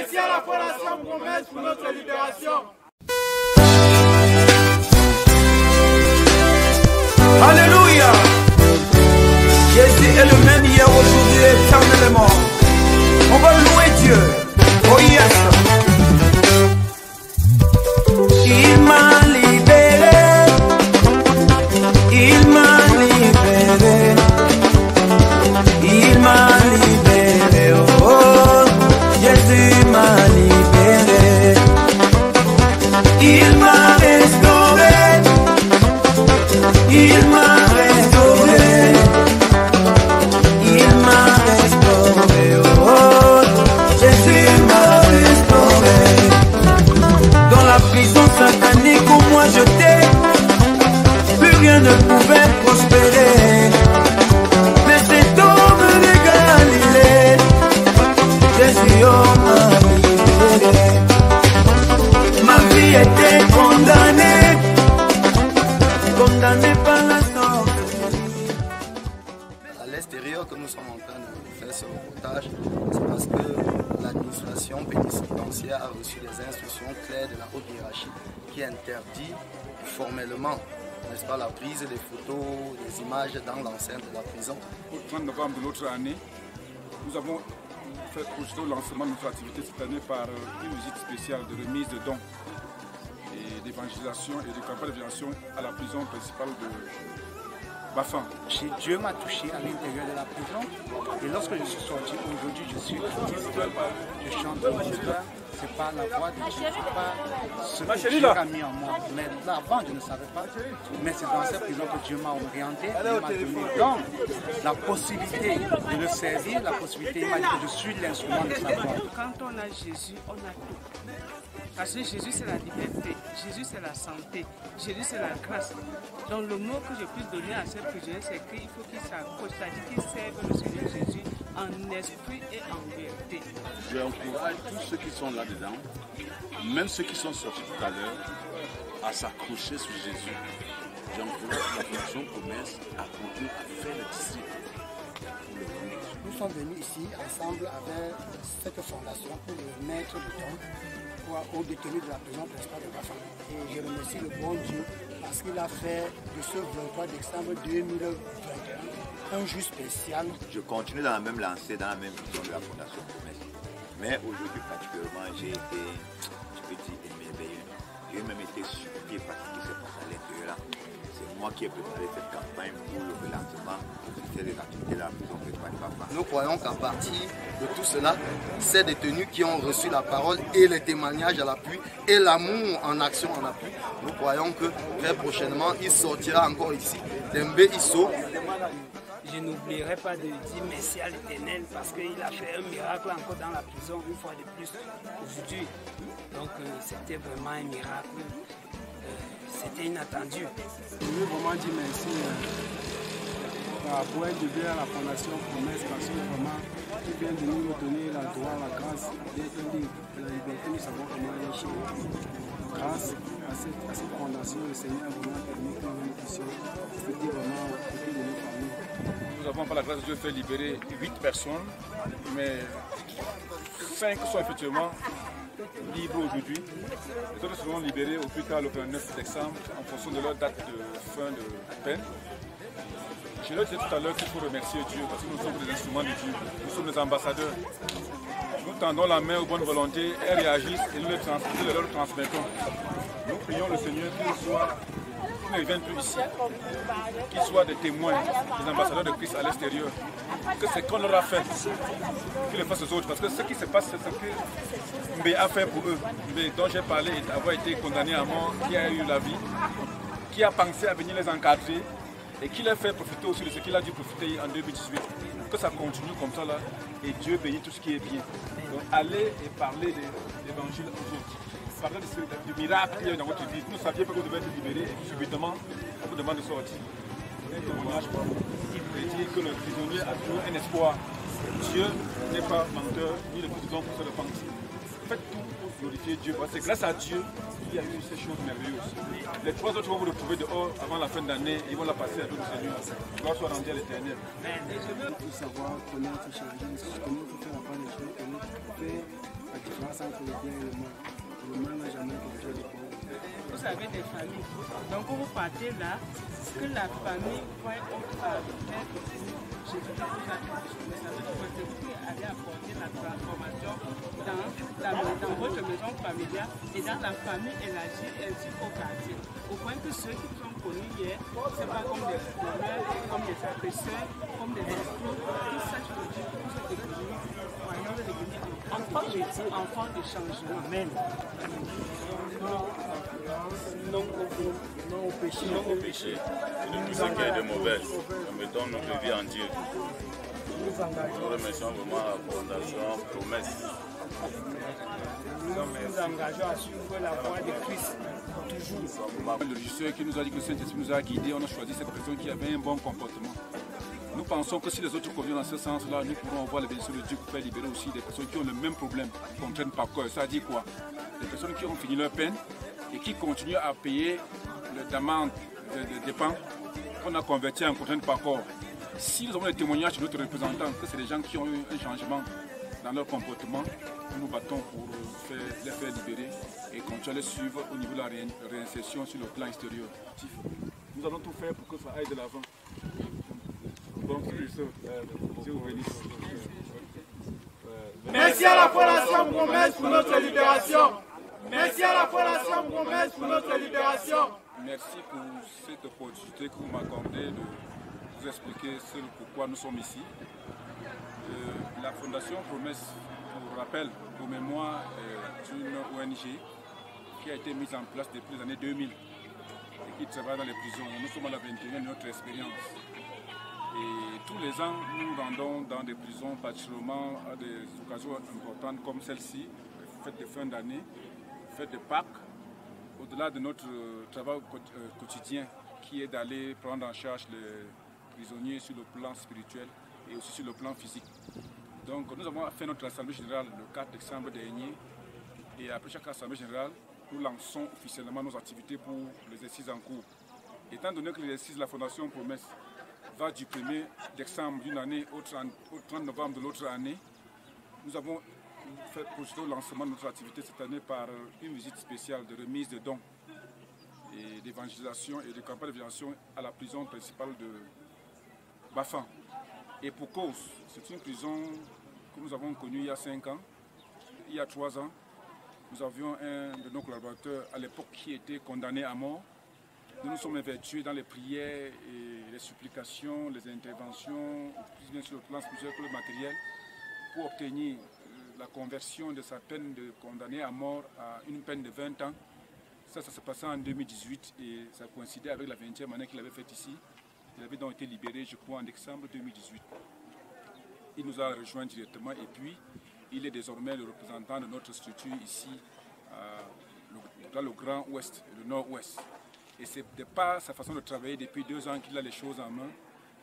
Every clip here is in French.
Merci à la Fondation Promesse pour notre libération. Alléluia. Jésus est le même hier, aujourd'hui et éternellement. On va louer Dieu. Oh yes. Il m'a libéré. Il m'a libéré. Il m'a libéré. Oh, Jésus m'a libéré. Il m'a restauré. Il m'a restauré. Il m'a restauré. Oh, Jésus m'a restauré. Dans la prison satanique où moi j'étais, plus rien ne pouvait prospérer. Mais cet homme de Galilée, Jésus m'a libéré. Ma vie était condamnée, condamnée par la sorcellerie. À l'extérieur que nous sommes en train de faire ce reportage, c'est parce que l'administration pénitentiaire a reçu des instructions claires de la haute hiérarchie qui interdit formellement, n'est-ce pas, la prise des photos, des images dans l'enceinte de la prison. Au 30 novembre de l'autre année, nous avons fait projeter au lancement de notre activité cette année par une visite spéciale de remise de dons et d'évangélisation et de campagne d'évangélisation à la prison principale de Bafang. Dieu m'a touché à l'intérieur de la prison et lorsque je suis sorti aujourd'hui, je suis artiste, je chante une histoire, c'est pas la voix de Dieu, c'est pas ce que Dieu a mis en moi. Mais là, avant, je ne savais pas, mais c'est dans cette prison que Dieu m'a orienté, il m'a donné donc la possibilité de le servir, la possibilité, il m'a dit que je suis l'instrument de sa voix. Quand on a Jésus, on a tout. Parce que Jésus c'est la liberté, Jésus c'est la santé, Jésus c'est la grâce. Donc le mot que je puisse donner à ces prisonniers, c'est qu'il faut qu'ils s'accrochent, c'est-à-dire qu'ils servent le Seigneur Jésus en esprit et en vérité. Je encourage tous ceux qui sont là-dedans, même ceux qui sont sortis tout à l'heure, à s'accrocher sur Jésus. J'encourage la Fondation Promesse à continuer à faire le disciple. Nous sommes venus ici ensemble avec cette fondation pour le maître de dons aux détenus de la prison principale de Bafang. Et je remercie le bon Dieu parce qu'il a fait de ce 23 décembre 2021 un jour spécial. Je continue dans la même lancée, dans la même vision de la Fondation Promesse. Mais aujourd'hui particulièrement, j'ai été, je peux dire, émerveillé. J'ai même été surpris par ce qui s'est passé à l'intérieur là. C'est moi qui ai préparé cette campagne pour le relancement officiel des activités de la prison principale de Bafang. Nous croyons qu'à partir de tout cela, ces détenus qui ont reçu la parole et les témoignages à l'appui et l'amour en action en appui, nous croyons que très prochainement, il sortira encore ici Dembe Isso. Je n'oublierai pas de dire merci à l'Éternel parce qu'il a fait un miracle encore dans la prison une fois de plus aujourd'hui. Donc c'était vraiment un miracle. C'était inattendu. Je veux vraiment dire merci à Boël de Dieu, à la Fondation Promesse, parce que vraiment, ils viennent de nous donner la droit, la grâce, d'être libre, la liberté, nous savons comment aller chez eux. Grâce à cette fondation, le Seigneur a vraiment permis que nous puissions fêter vraiment au côté de nos familles. Nous avons par la grâce de Dieu fait libérer 8 personnes, mais 5 sont effectivement libres aujourd'hui. Les autres seront libérés au plus tard le 29 décembre en fonction de leur date de fin de peine. Je leur disais tout à l'heure qu'il faut remercier Dieu parce que nous sommes des instruments de Dieu, nous sommes des ambassadeurs. Nous tendons la main aux bonnes volontés, elles réagissent et nous les leur transmettons. Nous prions le Seigneur qu'ils ne viennent plus ici, qu'ils soient des témoins, des ambassadeurs de Christ à l'extérieur. Que ce qu'on leur a fait, qu'ils le fassent aux autres. Parce que ce qui se passe, c'est ce que Mbé a fait pour eux. Mbé, dont j'ai parlé, avoir été condamné à mort, qui a eu la vie, qui a pensé à venir les encadrer et qui les fait profiter aussi de ce qu'il a dû profiter en 2018. Que ça continue comme ça là et Dieu bénit tout ce qui est bien. Donc allez et parlez de l'évangile aux autres. Parlez du miracle qu'il y a dans votre vie. Vous ne saviez pas que vous devez être libéré et subitement on vous demande de sortir. Un témoignage pour dire que le prisonnier a toujours un espoir. Dieu n'est pas menteur, ni le président pour se le penser. Faites tout pour glorifier Dieu. C'est grâce à Dieu qu'il y a eu ces choses merveilleuses. Les 3 autres vont vous retrouver dehors avant la fin de l'année. Ils vont la passer à d'autres Seigneur. Gloire soit rendue à l'Éternel. Il faut savoir connaître, changer, connaître, faire la part des choses, connaître, faire la différence balance entre le bien et le mal. Le mal n'a jamais compté le bon. Vous avez des familles. Donc quand vous partez là, que la famille voit autre part, je veux dire, vous allez apporter la transformation dans votre maison familiale et dans la famille élargie ainsi qu'au quartier. Au point que ceux qui sont connus hier, ce n'est pas comme des footballeurs, comme des agresseurs, comme des escrocs, qui sachent que Dieu vous êtes devenus croyants de devenir enfants de changement. Amen. Non au péché. Non au péché. Nous tout ce qui est de mauvais. Nous mettons notre vie en Dieu. Nous remercions vraiment la fondation Promesse. Nous nous engageons à suivre la voie de Christ. Toujours. Le régisseur qui nous a dit que le Saint-Esprit nous a guidés, on a choisi cette personne qui avait un bon comportement. Nous pensons que si les autres conviennent dans ce sens-là, nous pourrons avoir la bénédiction de Dieu pour faire libérer aussi des personnes qui ont le même problème, qu'on traîne par cœur. Ça dit quoi? Des personnes qui ont fini leur peine et qui continuent à payer l'amende de dépens qu'on a converti en contrainte par corps. Si nous avons des témoignages de notre représentant, que c'est des gens qui ont eu un changement dans leur comportement, nous nous battons pour les faire libérer et continuer à les suivre au niveau de la réinsertion sur le plan extérieur. Nous allons tout faire pour que ça aille de l'avant. Bon, Dieu vous bénisse. Merci à la Fondation Promesse pour notre libération. Merci à la Fondation Promesse pour notre libération. Merci pour cette opportunité que vous m'accordez de vous expliquer pourquoi nous sommes ici. La Fondation Promesse, pour rappel, pour mémoire, est une ONG qui a été mise en place depuis les années 2000 et qui travaille dans les prisons. Nous sommes à la 21e de notre expérience. Et tous les ans, nous rendons dans des prisons, particulièrement à des occasions importantes comme celle-ci, fête de fin d'année, fête de Pâques, au-delà de notre travail quotidien qui est d'aller prendre en charge les prisonniers sur le plan spirituel et aussi sur le plan physique. Donc nous avons fait notre assemblée générale le 4 décembre dernier et après chaque assemblée générale, nous lançons officiellement nos activités pour l'exercice en cours. Étant donné que l'exercice de la Fondation Promesse va du 1er décembre d'une année au 30 novembre de l'autre année, nous avons fait procéder au lancement de notre activité cette année par une visite spéciale de remise de dons et d'évangélisation et de campagne d'évangélisation à la prison principale de Bafan. Et pour cause, c'est une prison que nous avons connue il y a 5 ans. Il y a 3 ans, nous avions un de nos collaborateurs à l'époque qui était condamné à mort. Nous nous sommes évertués dans les prières et les supplications, les interventions, plus bien sur le plan spirituel que le matériel, pour obtenir la conversion de sa peine de condamné à mort à une peine de 20 ans. Ça s'est passé en 2018 et ça coïncidait avec la 20e année qu'il avait faite ici. Il avait donc été libéré, je crois, en décembre 2018. Il nous a rejoints directement et puis il est désormais le représentant de notre structure ici, dans le Grand Ouest, le Nord-Ouest. Et c'est de par sa façon de travailler depuis 2 ans qu'il a les choses en main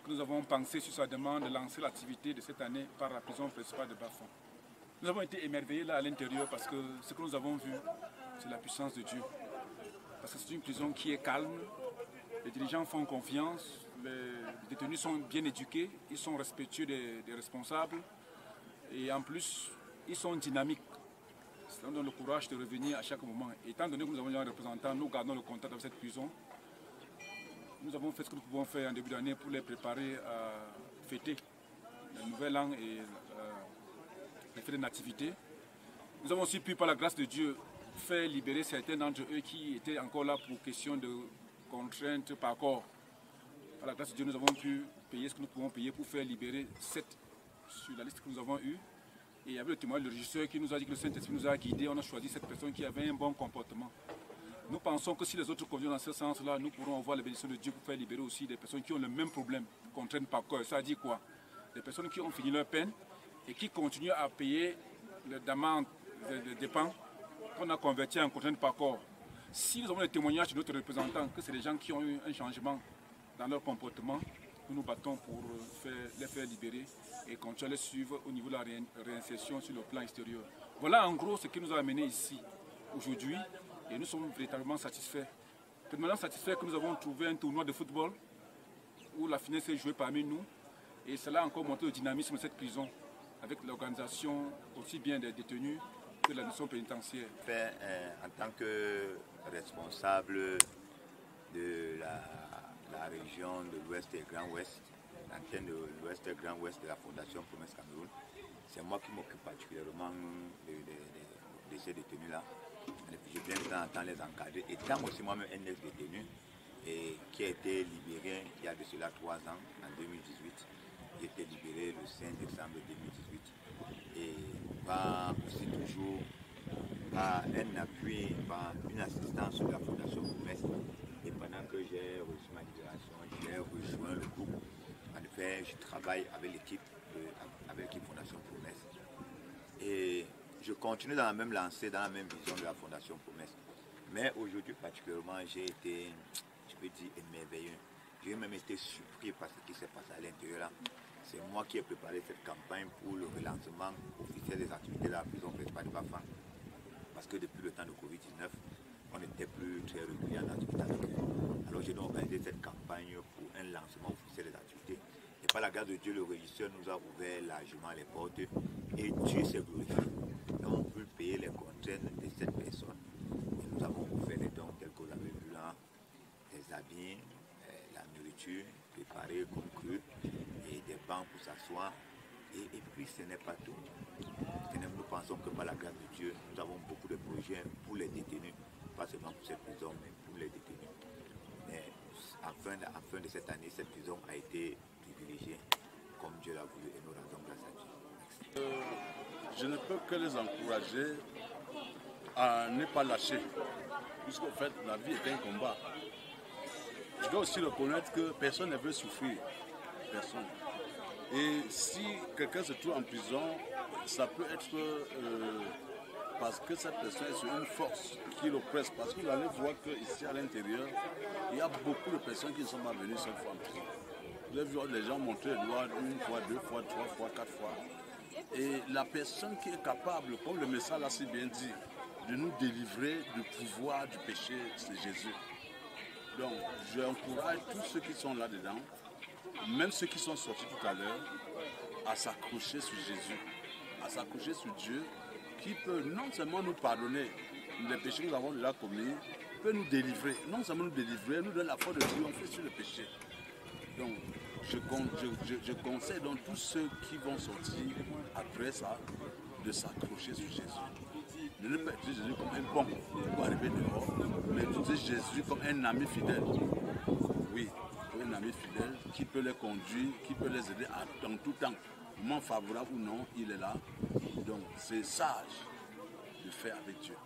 que nous avons pensé sur sa demande de lancer l'activité de cette année par la prison principale de Bafan. Nous avons été émerveillés là à l'intérieur parce que ce que nous avons vu, c'est la puissance de Dieu. Parce que c'est une prison qui est calme, les dirigeants font confiance, les détenus sont bien éduqués, ils sont respectueux des responsables et en plus, ils sont dynamiques. Ça nous donne le courage de revenir à chaque moment. Étant donné que nous avons un représentant, nous gardons le contact avec cette prison. Nous avons fait ce que nous pouvons faire en début d'année pour les préparer à fêter le nouvel an et les fêtes de nativité. Nous avons aussi pu, par la grâce de Dieu, faire libérer certains d'entre eux qui étaient encore là pour question de contraintes par corps. Par la grâce de Dieu, nous avons pu payer ce que nous pouvons payer pour faire libérer 7 sur la liste que nous avons eue. Et avec le témoignage du régisseur qui nous a dit que le Saint-Esprit nous a guidés, on a choisi cette personne qui avait un bon comportement. Nous pensons que si les autres conviennent dans ce sens-là, nous pourrons avoir la bénédiction de Dieu pour faire libérer aussi des personnes qui ont le même problème, qu'on traîne par cœur. Ça dit quoi? Des personnes qui ont fini leur peine et qui continuent à payer l'amende de dépens qu'on a converti en contrainte par corps. Si nous avons des témoignages de notre représentant, que c'est des gens qui ont eu un changement dans leur comportement, nous nous battons pour les faire libérer et continuer à les suivre au niveau de la réinsertion sur le plan extérieur. Voilà en gros ce qui nous a amenés ici aujourd'hui et nous sommes véritablement satisfaits. Tellement satisfaits que nous avons trouvé un tournoi de football où la finale s'est jouée parmi nous et cela a encore montré le dynamisme de cette prison avec l'organisation aussi bien des détenus de l'administration pénitentiaire? En tant que responsable de la région de l'Ouest et Grand Ouest, l'antenne de l'Ouest et Grand Ouest de la Fondation Promesse Cameroun, c'est moi qui m'occupe particulièrement de ces détenus-là. Je viens de temps en temps les encadrer, étant aussi moi-même un ex-détenu qui a été libéré il y a de cela 3 ans, en 2018. J'ai été libéré le 5 décembre 2018 et par aussi toujours par un appui, par une assistance de la Fondation Promesse. Et pendant que j'ai reçu ma libération, j'ai rejoint le groupe. En effet, je travaille avec l'équipe Fondation Promesse. Et je continue dans la même lancée, dans la même vision de la Fondation Promesse. Mais aujourd'hui particulièrement, j'ai été, je peux dire, émerveillé. J'ai même été surpris par ce qui s'est passé à l'intérieur là. C'est moi qui ai préparé cette campagne pour le relancement officiel des activités de la prison principale de Bafang. Parce que depuis le temps de Covid-19, on n'était plus très régulier en activité avec eux. Alors j'ai donc organisé cette campagne pour un lancement officiel des activités. Et par la grâce de Dieu, le régisseur nous a ouvert largement les portes et Dieu s'est glorifié. Nous avons pu payer les contraintes de cette personne. Et nous avons offert des dons tels que vous avez vu là, des habits, la nourriture préparée comme cru et des bancs pour s'asseoir. Et puis ce n'est pas tout. Nous pensons que par la grâce de Dieu, nous avons beaucoup de projets pour les détenus, pas seulement pour cette prison, mais pour les détenus. Mais en fin de cette année, cette prison a été privilégiée comme Dieu l'a voulu et nous rendons grâce à Dieu. Je ne peux que les encourager à ne pas lâcher, puisqu'en fait la vie est un combat. Je dois aussi reconnaître que personne ne veut souffrir, personne. Et si quelqu'un se trouve en prison, ça peut être parce que cette personne est sur une force qui l'oppresse. Parce que vous allez voir qu'ici à l'intérieur, il y a beaucoup de personnes qui ne sont pas venues cette fois en prison. Vous avez vu les gens montrer le doigt 1 fois, 2 fois, 3 fois, 4 fois. Et la personne qui est capable, comme le message l'a si bien dit, de nous délivrer du pouvoir du péché, c'est Jésus. Donc, j'encourage tous ceux qui sont là-dedans, même ceux qui sont sortis tout à l'heure, à s'accrocher sur Jésus, à s'accrocher sur Dieu, qui peut non seulement nous pardonner les péchés que nous avons déjà commis, peut nous délivrer, non seulement nous délivrer, nous donner la foi de triompher sur le péché. Donc, je conseille donc tous ceux qui vont sortir après ça, de s'accrocher sur Jésus. De ne pas utiliser Jésus comme un bon pour arriver dehors, mais utiliser Jésus comme un ami fidèle. Oui, un ami fidèle qui peut les conduire, qui peut les aider dans tout temps. Moment favorable ou non, il est là. Donc c'est sage de faire avec Dieu.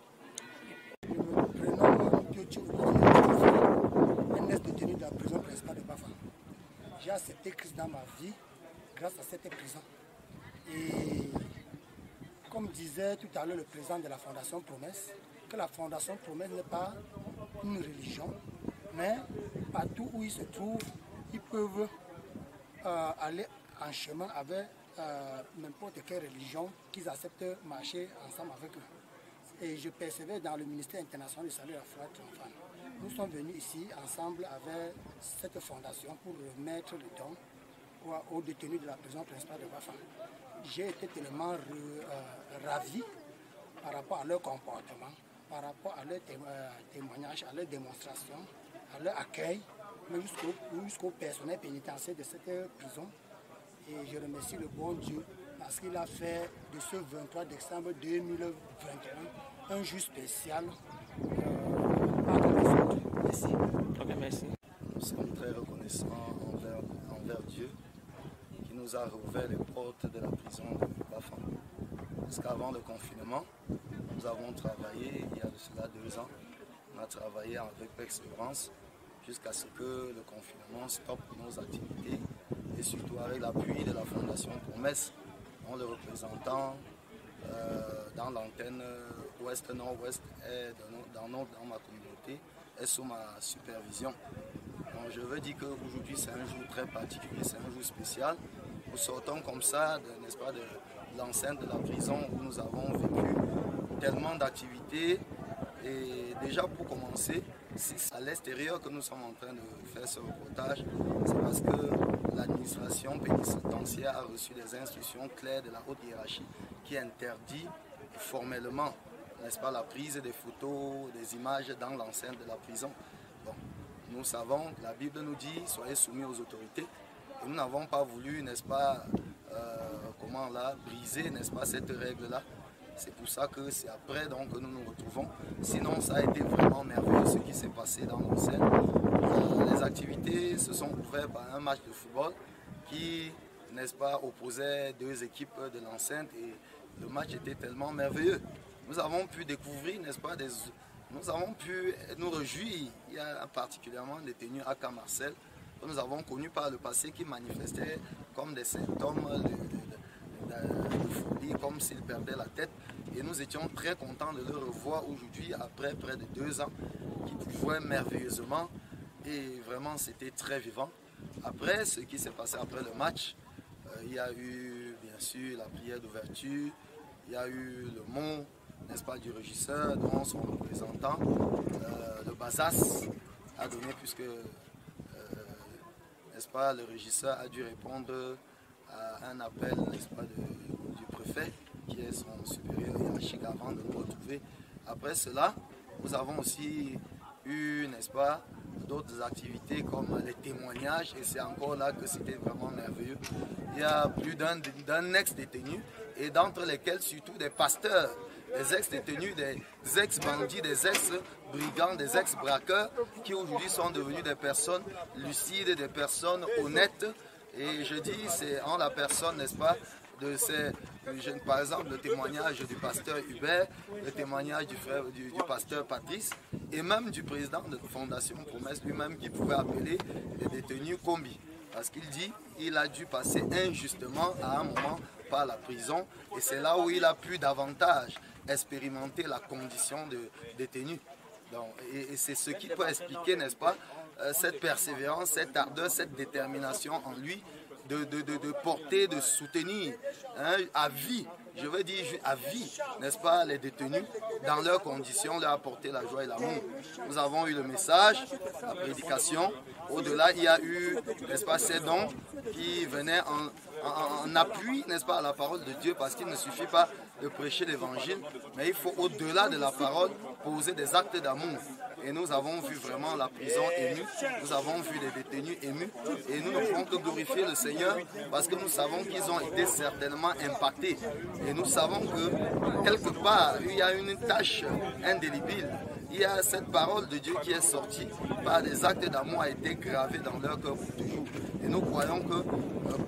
Le prénom Piochi Okoye, un ex-détenu de la prison principale de Bafang. J'ai accepté Christ dans ma vie grâce à cette prison. Et comme disait tout à l'heure le président de la Fondation Promesse, que la Fondation Promesse n'est pas une religion, mais partout où ils se trouvent, ils peuvent aller en chemin avec n'importe quelle religion, qu'ils acceptent marcher ensemble avec eux. Et je persévère dans le ministère international du salut et de la foi triomphale. Nous sommes venus ici ensemble avec cette fondation pour remettre le don aux détenus de la prison principale de Bafang. J'ai été tellement ravi par rapport à leur comportement, par rapport à leur témoignage, à leur démonstration, à leur accueil, mais jusqu'au personnel pénitentiaire de cette prison. Et je remercie le bon Dieu parce qu'il a fait de ce 23 décembre 2021 un jour spécial. Merci. Okay, merci. Nous sommes très reconnaissants envers Dieu qui nous a rouvert les portes de la prison de Bafang. Parce qu'avant le confinement, nous avons travaillé, il y a de cela 2 ans, on a travaillé avec persévérance jusqu'à ce que le confinement stoppe nos activités et surtout avec l'appui de la Fondation Promesse, dont le représentant dans l'antenne ouest-nord-ouest dans ma communauté est sous ma supervision. Donc je veux dire qu'aujourd'hui c'est un jour très particulier, c'est un jour spécial. Nous sortons comme ça, n'est-ce pas, de l'enceinte de la prison où nous avons vécu tellement d'activités. Et déjà pour commencer, c'est à l'extérieur que nous sommes en train de faire ce reportage. C'est parce que l'administration pénitentiaire a reçu des instructions claires de la haute hiérarchie qui interdit formellement, n'est-ce pas, la prise des photos, des images dans l'enceinte de la prison. Bon, nous savons, la Bible nous dit, soyez soumis aux autorités. Et nous n'avons pas voulu, n'est-ce pas, briser, n'est-ce pas, cette règle-là. C'est pour ça que c'est après donc, que nous nous retrouvons. Sinon, ça a été vraiment merveilleux ce qui s'est passé dans l'enceinte. Les activités se sont ouvertes par un match de football qui, n'est-ce pas, opposait deux équipes de l'enceinte et le match était tellement merveilleux. Nous avons pu découvrir, n'est-ce pas, nous avons pu nous réjouir. Il y a particulièrement des détenus à Camp-Marcel que nous avons connus par le passé qui manifestaient comme des symptômes de folie, comme s'ils perdaient la tête. Et nous étions très contents de le revoir aujourd'hui, après près de 2 ans, qui jouaient merveilleusement. Et vraiment, c'était très vivant. Après, ce qui s'est passé après le match, il y a eu, bien sûr, la prière d'ouverture, il y a eu le mot, n'est-ce pas, du régisseur, dont son représentant, le Bazas, a donné, puisque, n'est-ce pas, le régisseur a dû répondre à un appel, n'est-ce pas, du préfet, qui est son supérieur hiérarchique, avant de nous retrouver. Après cela, nous avons aussi eu, n'est-ce pas, d'autres activités comme les témoignages, et c'est encore là que c'était vraiment merveilleux. Il y a plus d'un ex-détenu, et d'entre lesquels surtout des pasteurs, des ex-détenus, des ex-bandits, des ex-brigands, des ex-braqueurs, qui aujourd'hui sont devenus des personnes lucides, des personnes honnêtes. Et je dis, c'est en la personne, n'est-ce pas, de ces jeunes, par exemple, le témoignage du pasteur Hubert, le témoignage du pasteur Patrice, et même du président de la Fondation Promesse lui-même, qui pouvait appeler les détenus combi. Parce qu'il dit qu'il a dû passer injustement à un moment par la prison, et c'est là où il a pu davantage expérimenter la condition de détenu. Donc, et c'est ce qui peut expliquer, n'est-ce pas, cette persévérance, cette ardeur, cette détermination en lui de porter, de soutenir, hein, à vie, je veux dire à vie, n'est-ce pas, les détenus, dans leurs conditions, leur apporter la joie et l'amour. Nous avons eu le message, la prédication. Au-delà, il y a eu, n'est-ce pas, ces dons qui venaient en appui, n'est-ce pas, à la parole de Dieu, parce qu'il ne suffit pas de prêcher l'évangile, mais il faut, au-delà de la parole, poser des actes d'amour. Et nous avons vu vraiment la prison émue, nous avons vu les détenus émus, et nous ne pouvons que glorifier le Seigneur, parce que nous savons qu'ils ont été certainement impactés. Et nous savons que, quelque part, il y a une tâche indélébile. Il y a cette parole de Dieu qui est sortie par des actes d'amour, a été gravée dans leur cœur pour toujours. Et nous croyons que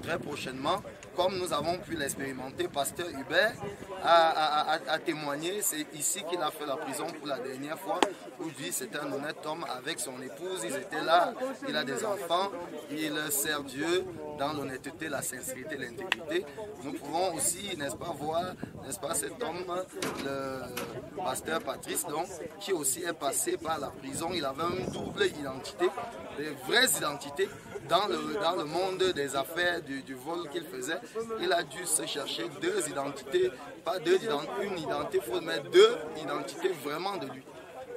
très prochainement, comme nous avons pu l'expérimenter, pasteur Hubert a témoigné, c'est ici qu'il a fait la prison pour la dernière fois. Aujourd'hui, c'est un honnête homme avec son épouse, ils étaient là, il a des enfants, il sert Dieu dans l'honnêteté, la sincérité, l'intégrité. Nous pouvons aussi, n'est-ce pas, voir, n'est-ce pas, cet homme, le pasteur Patrice, donc, qui aussi est passé par la prison. Il avait une double identité, des vraies identités. Dans le monde des affaires, du vol qu'il faisait, il a dû se chercher 2 identités, pas une identité fausse, mais 2 identités vraiment de lui.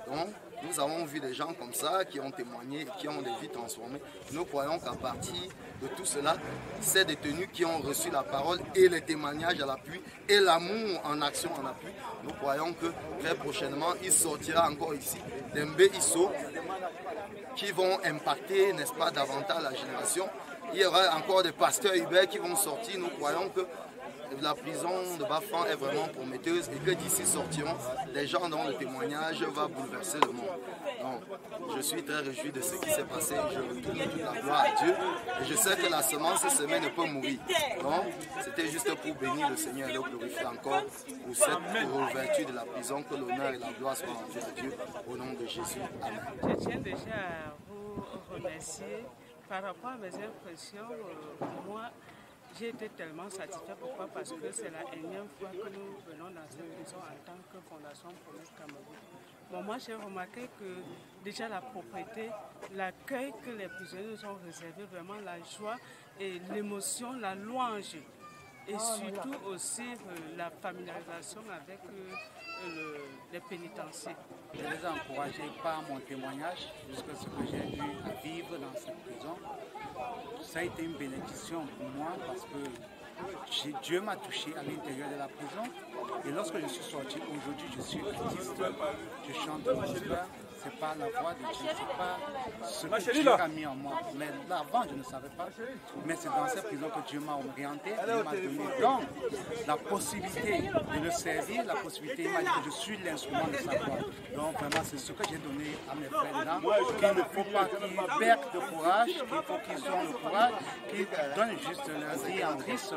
Donc, nous avons vu des gens comme ça qui ont témoigné, qui ont des vies transformées. Nous croyons qu'à partir de tout cela, ces détenus qui ont reçu la parole et les témoignages à l'appui et l'amour en action en appui, nous croyons que très prochainement, il sortira encore ici des Mbéisso qui vont impacter, n'est-ce pas, davantage la génération. Il y aura encore des pasteurs Hubert qui vont sortir. Nous croyons que la prison de Bafang est vraiment prometteuse et que d'ici sortiront des gens dont le témoignage va bouleverser le monde. Donc, je suis très réjoui de ce qui s'est passé. Je retourne toute la gloire à Dieu. Et je sais que la semence semée ne peut mourir. Donc, c'était juste pour bénir le Seigneur et le glorifier encore pour cette ouverture de la prison. Que l'honneur et la gloire soient rendus à Dieu au nom de Jésus. Amen. Je tiens déjà à vous remercier par rapport à mes impressions. Moi, j'ai été tellement satisfait. Pourquoi? Parce que c'est la énième fois que nous venons dans cette prison en tant que Fondation Promesse Cameroun. Bon, moi, j'ai remarqué que déjà la propreté, l'accueil que les prisonniers nous ont réservé, vraiment la joie et l'émotion, la louange. Et surtout aussi la familiarisation avec les pénitenciers. Je les ai encouragés par mon témoignage, puisque ce que j'ai eu à vivre dans cette prison, ça a été une bénédiction pour moi parce que Dieu m'a touché à l'intérieur de la prison Et lorsque je suis sorti, aujourd'hui, je suis artiste, je chante le gospel. Ce n'est pas la voix de Dieu, ce n'est pas ce que Dieu a mis en moi. Mais avant, je ne savais pas. Mais c'est dans cette prison que Dieu m'a orienté, il m'a donné donc la possibilité de le servir, la possibilité, il m'a dit que je suis l'instrument de sa gloire. Donc vraiment, c'est ce que j'ai donné à mes frères là, qu'il ne faut pas qu'ils perdent de courage, qu'il faut qu'ils aient le courage, qu'ils donnent juste leur vie en Christ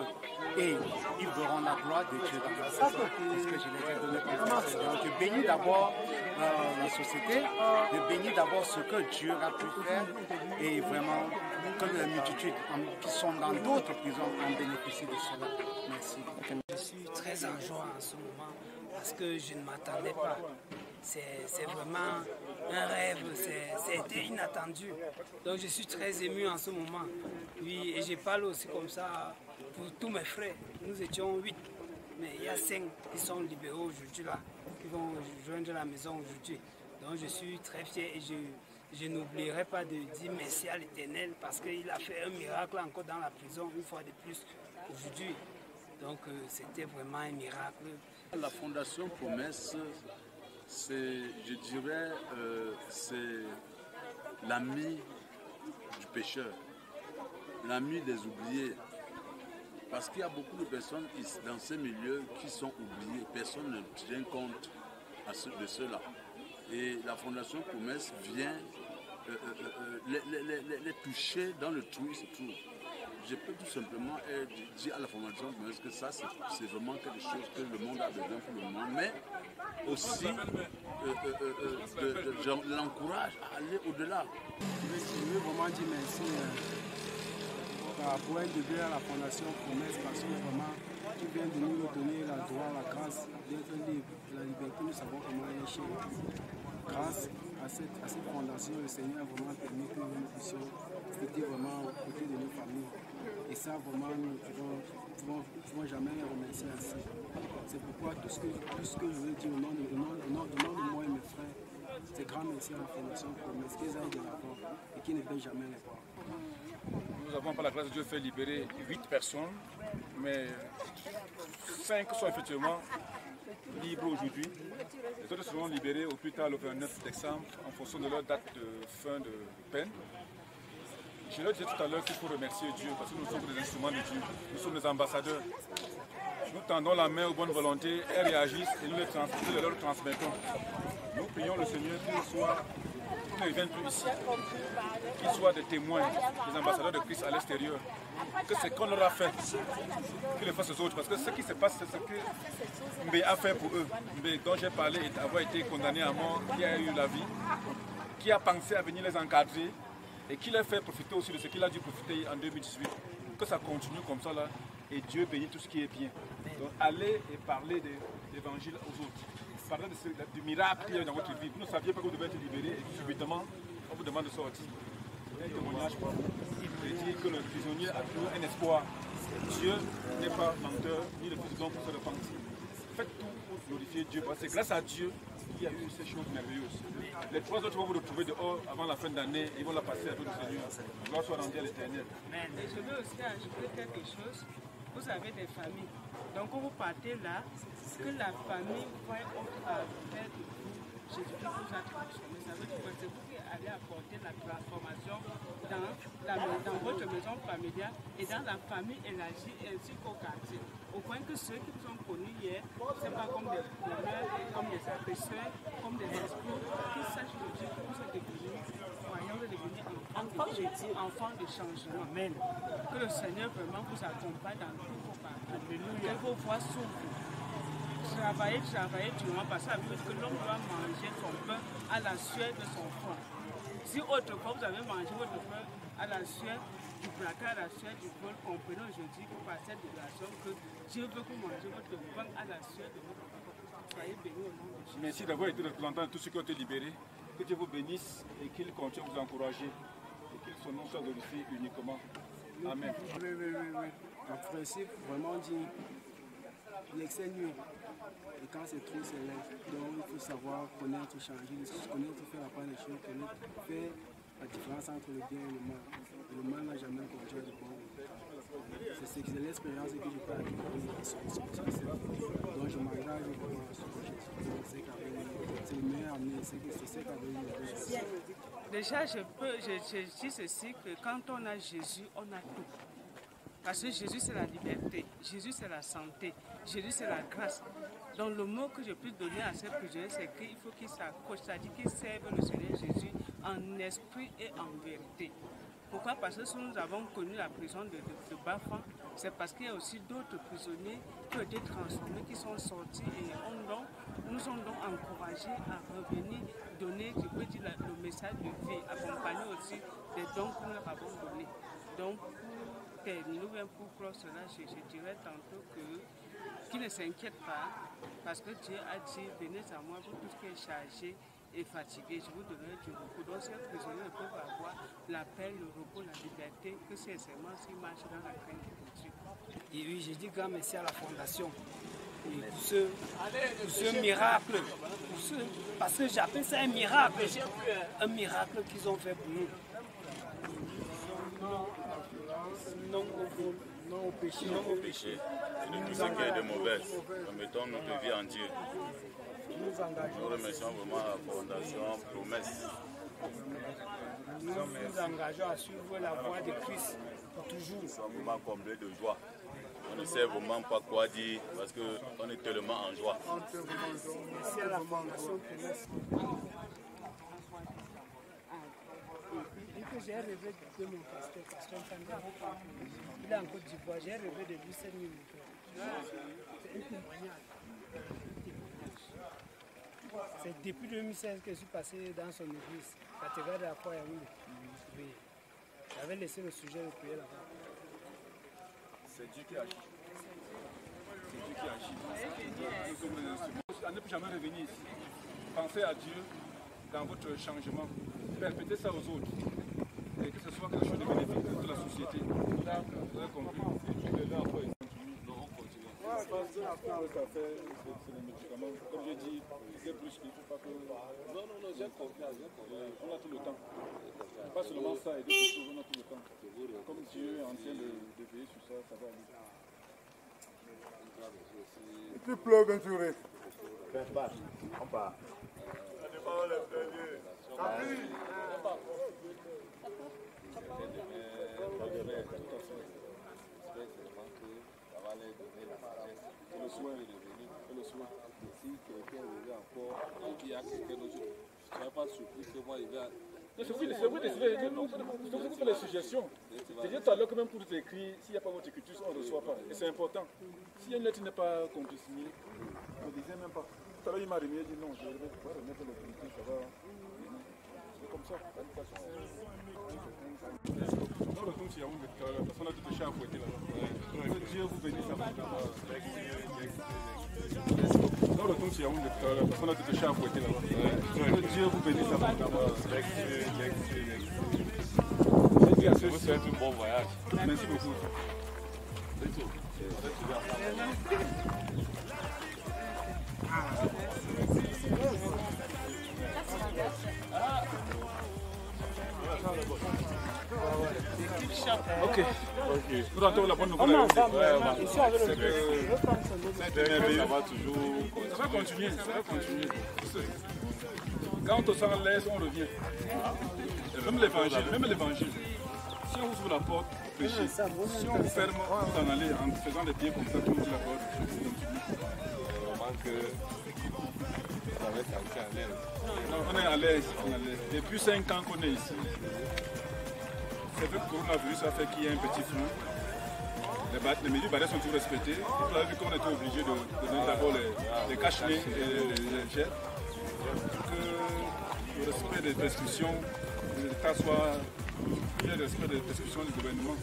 et ils verront la gloire de Dieu dans la saison. C'est ce que je leur ai donné comme ça. Donc je bénis d'abord la société, je bénis d'abord ce que Dieu a pu faire et vraiment que les multitudes qui sont dans d'autres prisons en bénéficient de cela. Merci. Je suis très en joie en ce moment parce que je ne m'attendais pas. C'est vraiment un rêve, c'était inattendu. Donc je suis très ému en ce moment. Oui, et je parle aussi comme ça pour tous mes frères. Nous étions 8, mais il y a 5 qui sont libérés aujourd'hui là, qui vont joindre la maison aujourd'hui. Donc je suis très fier et je n'oublierai pas de dire merci à l'Éternel parce qu'il a fait un miracle encore dans la prison une fois de plus aujourd'hui. Donc c'était vraiment un miracle. La Fondation Promesse, c'est, je dirais, c'est l'ami du pécheur, l'ami des oubliés. Parce qu'il y a beaucoup de personnes dans ces milieux qui sont oubliées. Personne ne tient compte de ceux-là. Et la Fondation Promesse vient les toucher dans le trou où ils se trouvent. Je peux tout simplement dire à la Fondation Promesse que ça, c'est vraiment quelque chose que le monde a besoin pour le moment, mais aussi je l'encourage à aller au-delà. Je veux vraiment dire merci par rapport à la Fondation Promesse parce que vraiment, tu viens de nous donner la droit, la grâce d'être libre. La liberté, nous savons comment elle est chez nous. Grâce à cette fondation, le Seigneur a vraiment permis que nous puissions être vraiment aux côtés de nos familles. Et ça, vraiment, nous ne pouvons jamais les remercier ainsi. C'est pourquoi tout ce que je veux dire au nom de moi et mes frères, c'est grand merci à la Fondation Promesse qu'ils aillent de l'avant et qu'ils ne baissent jamais les bras. Nous avons par la grâce de Dieu fait libérer 8 personnes, mais 5 sont effectivement libres aujourd'hui. Les autres seront libérés au plus tard le 29 décembre en fonction de leur date de fin de peine. Je leur disais tout à l'heure qu'il faut remercier Dieu parce que nous sommes des instruments de Dieu, nous sommes des ambassadeurs. Nous tendons la main aux bonnes volontés, elles réagissent et nous les leur transmettons. Nous prions le Seigneur qu'ils ne viennent plus ici, qu'ils soient des témoins, des ambassadeurs de Christ à l'extérieur, que ce qu'on leur a fait, qu'ils le fassent aux autres. Parce que ce qui se passe, c'est ce que Mbé a fait pour eux. Mbé, dont j'ai parlé, avoir été condamné à mort, qui a eu la vie, qui a pensé à venir les encadrer et qui les fait profiter aussi de ce qu'il a dû profiter en 2018. Que ça continue comme ça là, et Dieu bénit tout ce qui est bien. Donc allez et parlez de l'évangile aux autres. Parlez du miracle qu'il y a dans votre vie. Vous ne saviez pas que vous devez être libéré et puis subitement, on vous demande de sortir. Un témoignage pour vous. Et dire que le prisonnier a toujours un espoir. Dieu n'est pas menteur, ni le Fils de l'homme pour se repentir. Faites tout pour glorifier Dieu. Parce que c'est grâce à Dieu qu'il y a eu ces choses merveilleuses. Les 3 autres vont vous retrouver dehors avant la fin d'année. Ils vont la passer avec le Seigneur. Gloire soit rendue à l'Éternel. Et je veux aussi ajouter quelque chose. Vous avez des familles. Donc quand vous partez là, que la famille voit au travers de vous, Jésus-Christ vous a transformé. Ça veut dire que c'est vous qui allez apporter la transformation dans votre maison familiale et dans la famille élargie ainsi qu'au quartier. Au point que ceux qui vous ont connus hier, ce n'est pas comme des voleurs, comme des agresseurs, comme des escrocs, qu'ils sachent le Dieu que vous êtes devenus, croyants, vous êtes devenus enfants de changement. Amen. Que le Seigneur vraiment vous accompagne dans tous vos parcours. Que vos voix s'ouvrent. Travailler durement, parce que la Bible dit que l'homme doit manger son pain à la sueur de son front. Si autrefois vous avez mangé votre pain à la sueur du placard, à la sueur du bol, comprenez aujourd'hui que par cette libération que Dieu veut que vous mangez votre pain à la sueur de votre front. Soyez bénis au nom de Jésus. Merci d'avoir été représentant de tous ceux qui ont été libérés. Que Dieu vous bénisse et qu'il continue à vous encourager et qu'il son nom soit glorifié uniquement. Amen. Oui. En principe, vraiment dit, l'excès nuit. Et quand c'est trop, c'est lève. Donc il faut savoir connaître, changer, connaître, faire la part des choses, connaître, faire la différence entre le bien et le mal. Et le mal n'a jamais conduit le bon. c'est l'expérience que je peux acquérir sur cette fois. Donc je m'engage vraiment sur Jésus. C'est le meilleur amener, c'est ce qu'avait eu. Déjà, je dis ceci, que quand on a Jésus, on a tout. Parce que Jésus, c'est la liberté, Jésus, c'est la santé, Jésus, c'est la grâce. Donc le mot que je peux donner à ces prisonniers, c'est qu'il faut qu'ils s'accrochent, c'est-à-dire qu'ils servent le Seigneur Jésus en esprit et en vérité. Pourquoi? Parce que si nous avons connu la prison de Bafan, c'est parce qu'il y a aussi d'autres prisonniers qui ont été transformés, qui sont sortis et nous ont donc encouragés à revenir donner, je peux dire, le message de vie, accompagné aussi des dons que nous leur avons donnés. Donc, pour terminer, pour clore cela, je dirais tantôt qu'ils ne s'inquiètent pas, parce que Dieu a dit, venez à moi, vous tous qui êtes chargés et fatigués, je vous donnerai du repos. Donc, ces prisonniers peuvent avoir la paix, le repos, la liberté, que c'est seulement s'ils marchent dans la crainte de Dieu. Et oui, je dis grand merci à la Fondation. Et pour ce miracle, parce que j'appelle ça un miracle qu'ils ont fait pour nous. Non au péché. Ne nous inquiétons de mauvais. Nous mettons notre vie en Dieu. Nous remercions vraiment la Fondation Promesse. Nous nous engageons à suivre la voie de Christ pour toujours. Nous sommes vraiment comblés de joie. On ne sait vraiment pas quoi dire parce qu'on est tellement en joie. Merci à la Fondation Promesse. J'ai rêvé de mon pasteur, il est en Côte d'Ivoire, j'ai rêvé de lui cette nuit. C'est un témoignage. C'est depuis 2016 que je suis passé dans son église, cathédrale de la foi à Yaoundé. J'avais laissé le sujet de prier là-bas. C'est Dieu qui agit. C'est Dieu qui agit. À ne plus jamais revenir ici. Pensez à Dieu dans votre changement. Perpétez ça aux autres. Et que ce soit quelque chose de bénéfique pour la société. Vous avez compris? On continue. C'est les médicaments. Comme j'ai dit, c'est plus qu'il ne faut pas que. Non, j'ai compris. On a tout le temps. Pas seulement ça, et d'autres choses, on a tout le temps. Comme Dieu est en train de veiller sur ça, ça va aller. Il pleut, Venturé. On part. Le soin. Si quelqu'un veut encore, il y a quelqu'un d'autre, je ne serais pas surpris que moi il va. C'est vous faites les suggestions. C'est dit tout à l'heure que même pour écrire, s'il n'y a pas votre écriture, on ne reçoit pas. Et c'est important. Si une lettre n'est pas signée, on ne disait même pas. Tout à l'heure il m'a remis et dit non, je vais remettre l'écriture, ça va. C'est comme ça. On retourne sur Yaoundé, parce qu'on a tout le chat à fouetter là-bas. Que Dieu vous bénisse à on retourne sur Yaoundé, parce qu'on a tout le chat à fouetter là-bas. Que Dieu vous bénisse à je vous souhaite un bon voyage. Merci beaucoup. C'est tout. Ok. Nous rentrons la bonne nouvelle. Ça va continuer. Quand on s'en laisse, on revient. Même l'évangile. Si on ouvre la porte, prêchez. Si on ferme, vous en allez en faisant des pieds comme ça, tout le monde la porte. On est à l'aise. Depuis 5 ans qu'on est ici. C'est vrai que le coronavirus a fait qu'il y ait un petit frein. Les mesures barrières sont toujours respectées. Vous avez vu qu'on était obligé de donner d'abord les cache-nez et les gels. Que le respect des prescriptions, l'État soit. Il y a le respect des prescriptions du gouvernement.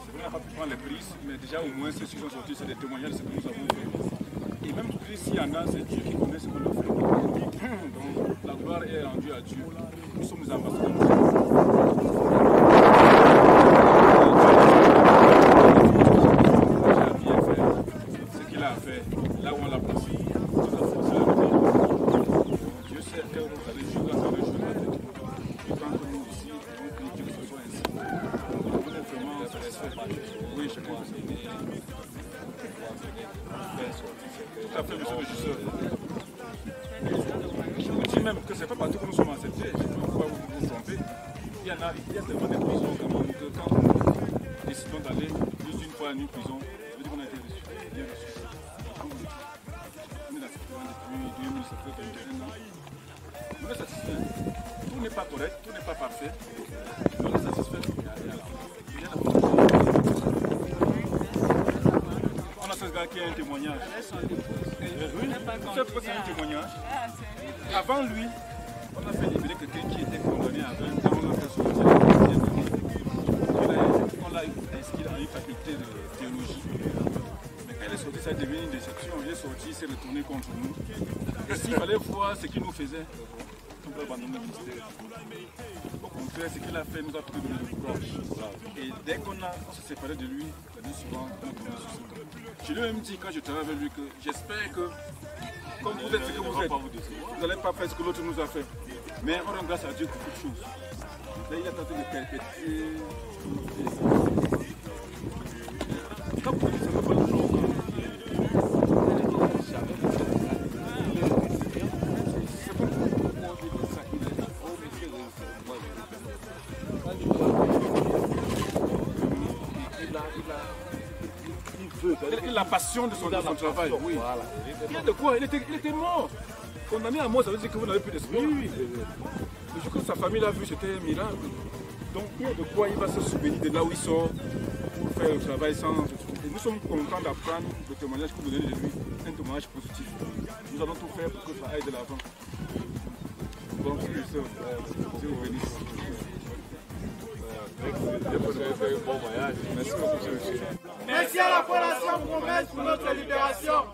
C'est vrai qu'on n'a pas pu prendre les prises, mais déjà au moins ceux qui sont sortis, c'est des témoignages de ce que nous avons fait. Et même s'il y en a, c'est Dieu qui connaît ce qu'on a fait. Donc la gloire est rendue à Dieu. Nous sommes les ambassadeurs. Dieu a bien fait ce qu'il a fait, là où on l'a placé. Dieu sait que vous allez jouer dans le jeu avec. Tant que nous ici, on prie que ce soit ainsi. On est vraiment satisfait. même que ce n'est pas partout que nous sommes acceptés. Je ne peux pas vous tromper. Il y a tellement de prisons quand même que quand nous décidons d'aller juste une fois à une prison, je veux dire qu'on a été reçus. Bien reçus. On est dans cette prison depuis 2000, ça fait 21 ans. On est satisfait. Tout n'est pas correct, tout n'est pas parfait. Mais on est satisfait. On a ce gars qui a un témoignage. Oui, c'est un témoignage. Avant lui, on a fait libérer quelqu'un qui était condamné à 20 ans. On a fait sortir la deuxième année. On l'a inscrit dans une faculté de théologie. Mais quand elle est sortie, ça a devenu une déception. Il est sorti, il s'est retourné contre nous. Et s'il fallait voir ce qu'il nous faisait, on peut abandonner le mystère. Au contraire, ce qu'il a fait nous a pris de le courage. Et dès qu'on s'est séparé de lui, on a dit souvent qu'on a ressuscité. Je lui ai même dit quand je travaille avec lui que j'espère que, comme vous êtes ce que vous êtes, vous n'allez pas faire ce que l'autre nous a fait. Mais on rend grâce à Dieu pour beaucoup de choses. Là, il a tenté de perpétuer. Quand vous dites ça, ne va pas le long. La passion de son travail, oui. Il y a de quoi, il était mort. Condamné à mort, ça veut dire que vous n'avez plus d'espoir. Oui. Le jour que sa famille l'a vu, c'était un miracle. Donc il y a de quoi il va se souvenir de là où il sort pour faire le travail sans... Et nous sommes contents d'apprendre le témoignage que vous donnez de lui, un témoignage positif. Nous allons tout faire pour que ça aille de l'avant. Donc, Dieu vous bénisse. Bon voyage. Merci beaucoup. Merci à la Fondation Promesse pour notre libération.